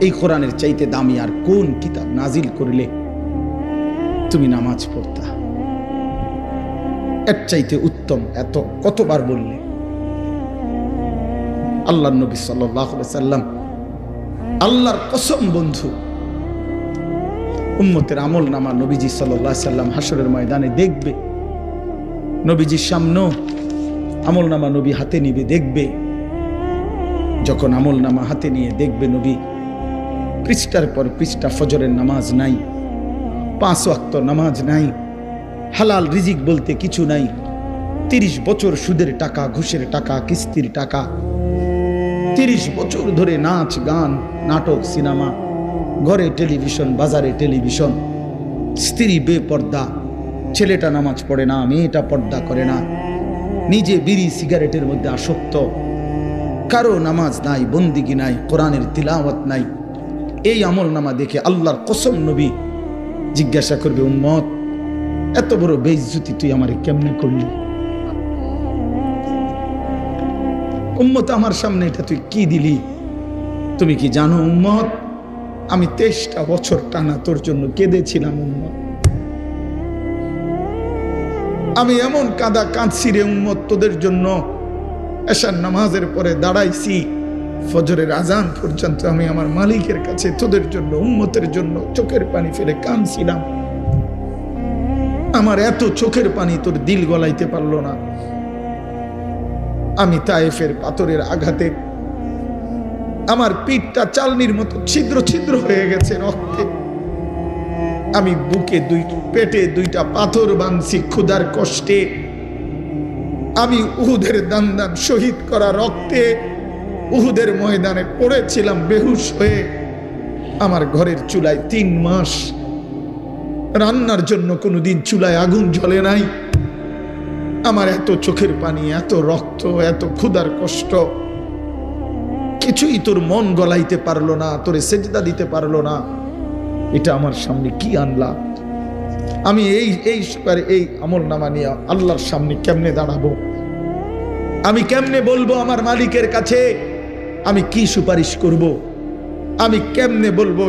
এই কোরআনের চাইতে দামি আর কোন কিতাব নাজিল করলে তুমি নামাজ পড়তা? এর চাইতে উত্তম এত কতবার বললে? আল্লাহর নবী সাল্লাল্লাহু আলাইহি সাল্লাম, আল্লাহর কসম বন্ধু, উম্মতের আমল নামা নবীজি সাল্লাল্লাহু আলাইহি সাল্লাম হাসরের ময়দানে দেখবে। নবীজির সামনে আমল নামা নবী হাতে নিবে, দেখবে। যখন আমল নামা হাতে নিয়ে দেখবে নবী, পৃষ্ঠার পর পৃষ্ঠা ফজরের নামাজ নাই, 5 ওয়াক্ত নামাজ নাই, হালাল রিজিক বলতে কিছু নাই, 30 বছর সুদের টাকা, ঘুষের টাকা, কিস্তির টাকা, 30 বছর ধরে নাচ গান, নাটক, সিনেমা, ঘরে টেলিভিশন, বাজারে টেলিভিশন, স্ত্রী বেপর্দা, ছেলেটা নামাজ পড়ে না, মেয়েটা পর্দা করে না, নিজে বিড়ি সিগারেটের মধ্যে আসক্ত, কারো নামাজ নাই, বন্দিগি নাই, কোরআনের তিলাওয়াত নাই। এই আমল নামা দেখে আল্লাহর কসম নবী জিজ্ঞাসা করবে, উম্মত এত বড় বেইজ্জতি তুই আমারে কেমনে করলি? উম্মত আমার সামনে এটা তুই কি দিলি? তুমি কি জানো উম্মত, আমি 23টা বছর টানা তোর জন্য কেঁদেছিলাম উম্মত। আমি এমন কাঁদা কাঁদছি রে উম্মত তোদের জন্য, এশার নামাজের পরে দাঁড়াইছি, ফজরের আজান পর্যন্ত আমি আমার মালিকের কাছে তোদের জন্য, উম্মতের জন্য চোখের পানি ফেলে কাঁদছিলাম। আমার এত চোখের পানি তোর দিল গলাইতে পারলো না। আমি তায়েফের পাথরের আঘাতে আমার পিঠটা চালনির মতো ছিদ্র ছিদ্র হয়ে গেছে রক্তে। আমি বুকে পেটে 2টা পাথর বাঁধছি ক্ষুধার কষ্টে। আমি উহুদের দান শহীদ করা রক্তে উহুদের ময়দানে পড়েছিলাম বেহুশ হয়ে। আমার ঘরের চুলায় 3 মাস রান্নার জন্য কোনোদিন চুলায় আগুন জ্বলে নাই। আমার এত চোখের পানি, এত রক্ত, এত ক্ষুধার কষ্ট, কিছুই তোর মন গলাইতে পারলো না, তোরে সেজদা দিতে পারলো না। এটা আমার সামনে কি আনলা? আমি এই আমল নামা নিয়ে আল্লাহর সামনে কেমনে দাঁড়াবো? আমি কেমনে বলবো আমার মালিকের কাছে আমি কি সুপারিশ করব? আমি কেমনে বলবো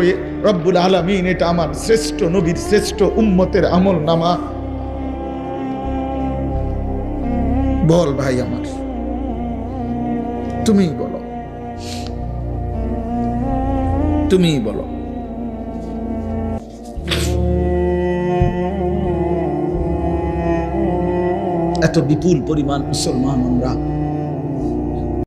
রব্বুল আলামিন এটা আমার শ্রেষ্ঠ নবীর শ্রেষ্ঠ উম্মতের আমল নামা? বল ভাই আমার, তুমিই বলো, তুমিই বলো। এত বিপুল পরিমাণ মুসলমান আমরা,